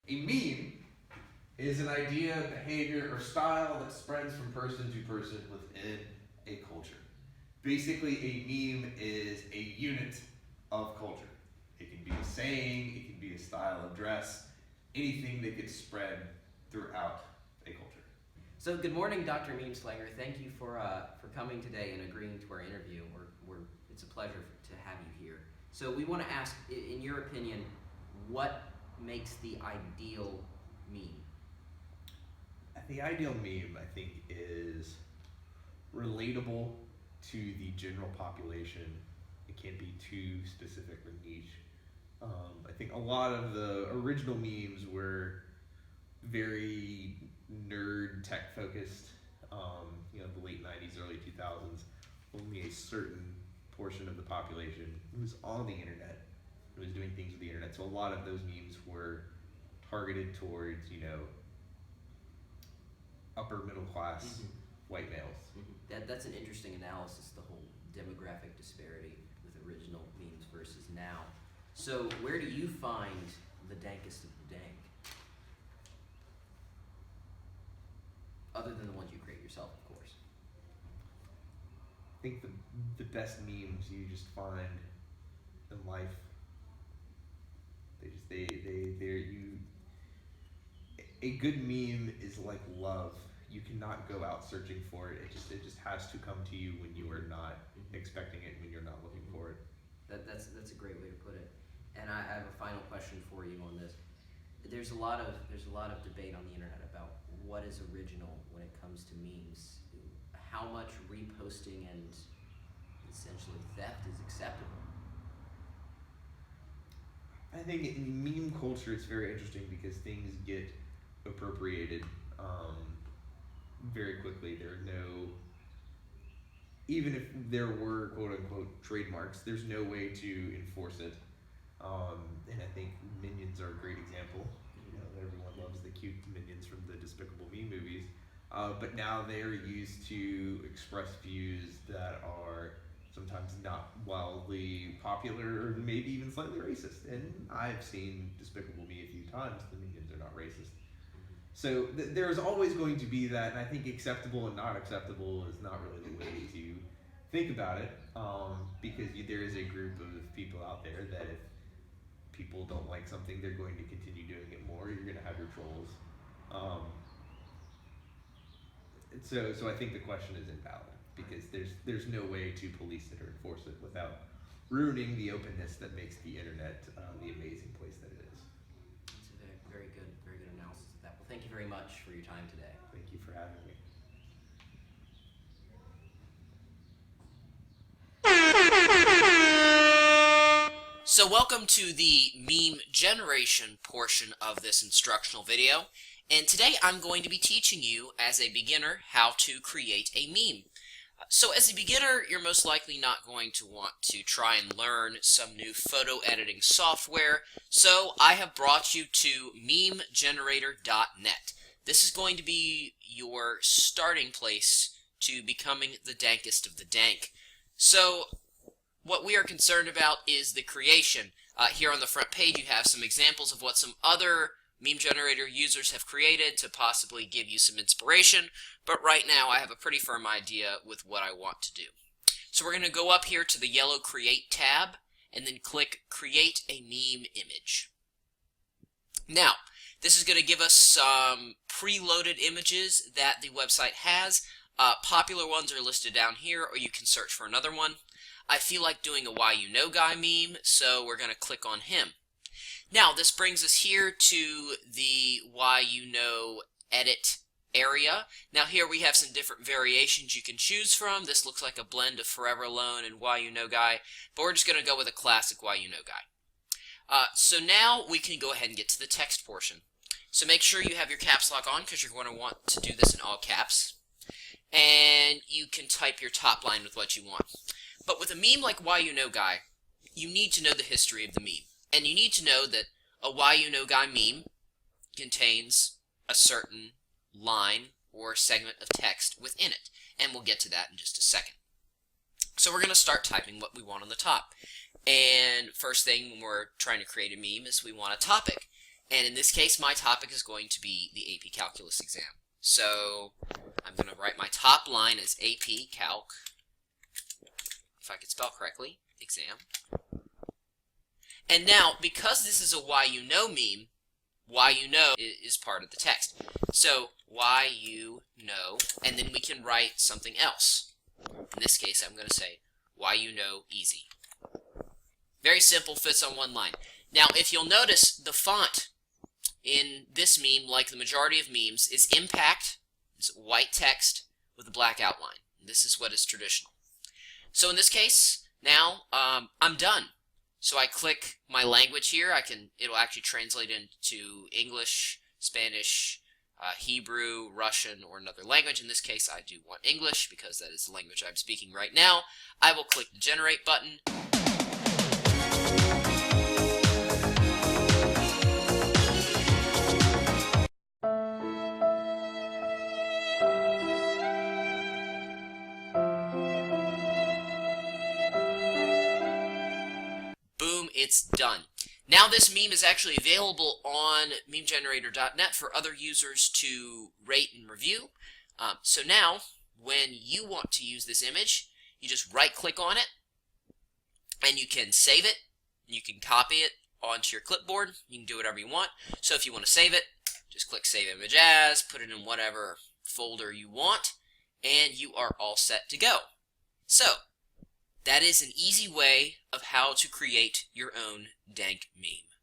A meme is an idea, behavior, or style that spreads from person to person within a culture. Basically, a meme is a unit of culture. It can be a saying, it can be a style of dress, anything that gets spread throughout a culture. So good morning, Dr. Meme Slanger. Thank you for coming today and agreeing to our interview. It's a pleasure to have you here. So we want to ask, in your opinion, what makes the ideal meme? The ideal meme, I think, is relatable to the general population. It can't be too specific or niche. I think a lot of the original memes were very nerd tech focused. The late 90s, early 2000s, only a certain portion of the population was on the internet, was doing things with the internet. So a lot of those memes were targeted towards, upper middle class white males. That's an interesting analysis, the whole demographic disparity with original memes versus now. So where do you find the dankest of the dank? Other than the ones you create yourself, of course. I think the best memes you just find in life. A good meme is like love. You cannot go out searching for it. It just has to come to you when you are not expecting it, when you're not looking for it. That's a great way to put it. And I have a final question for you on this. There's a lot of debate on the internet about what is original when it comes to memes. How much reposting and essentially theft is acceptable? I think in meme culture it's very interesting because things get appropriated very quickly. There are no, even if there were quote unquote trademarks, there's no way to enforce it. And I think Minions are a great example. Everyone loves the cute Minions from the Despicable Me movies. But now they're used to express views that are sometimes not wildly popular or maybe even slightly racist. And I've seen Despicable Me a few times. The Minions are not racist. So there's always going to be that, and I think acceptable and not acceptable is not really the way to think about it, because there is a group of people out there that if people don't like something, they're going to continue doing it more. You're going to have your trolls. So I think the question is invalid because there's no way to police it or enforce it without ruining the openness that makes the internet the amazing place that it is. It's a very good analysis of that. Well, thank you very much for your time today. Thank you for having me. So welcome to the meme generation portion of this instructional video, and today I'm going to be teaching you as a beginner how to create a meme. So as a beginner, you're most likely not going to want to try and learn some new photo editing software, so I have brought you to memegenerator.net. This is going to be your starting place to becoming the dankest of the dank. So what we are concerned about is the creation. Here on the front page you have some examples of what some other meme generator users have created to possibly give you some inspiration, but right now I have a pretty firm idea with what I want to do. So we're going to go up here to the yellow Create tab and then click Create a Meme Image. Now, this is going to give us some preloaded images that the website has. Popular ones are listed down here, or you can search for another one. I feel like doing a Why You Know Guy meme, so we're going to click on him. Now, this brings us here to the Why You Know edit area. Now, here we have some different variations you can choose from. This looks like a blend of Forever Alone and Why You Know Guy, but we're just going to go with a classic Why You Know Guy. So now we can go ahead and get to the text portion. So make sure you have your caps lock on because you're going to want to do this in all caps. And you can type your top line with what you want. But with a meme like Why You Know Guy, you need to know the history of the meme. And you need to know that a Why You Know Guy meme contains a certain line or segment of text within it. And we'll get to that in just a second. So we're going to start typing what we want on the top. And first thing when we're trying to create a meme is we want a topic. And in this case, my topic is going to be the AP Calculus exam. So I'm going to write my top line as AP Calc, if I could spell correctly, exam. And now, because this is a why you know meme, why you know is part of the text. So why you know, and then we can write something else. In this case, I'm going to say why you know easy. Very simple, fits on one line. Now, if you'll notice, the font in this meme, like the majority of memes, is Impact. It's white text with a black outline. This is what is traditional. So in this case, now I'm done. So I click my language here. It'll actually translate into English, Spanish, Hebrew, Russian, or another language. In this case, I do want English because that is the language I'm speaking right now. I will click the Generate button. Boom, it's done. Now this meme is actually available on memegenerator.net for other users to rate and review. So now, when you want to use this image, you just right-click on it, and you can save it. You can copy it onto your clipboard. You can do whatever you want. So if you want to save it, just click Save Image As, put it in whatever folder you want, and you are all set to go. So, that is an easy way of how to create your own dank meme.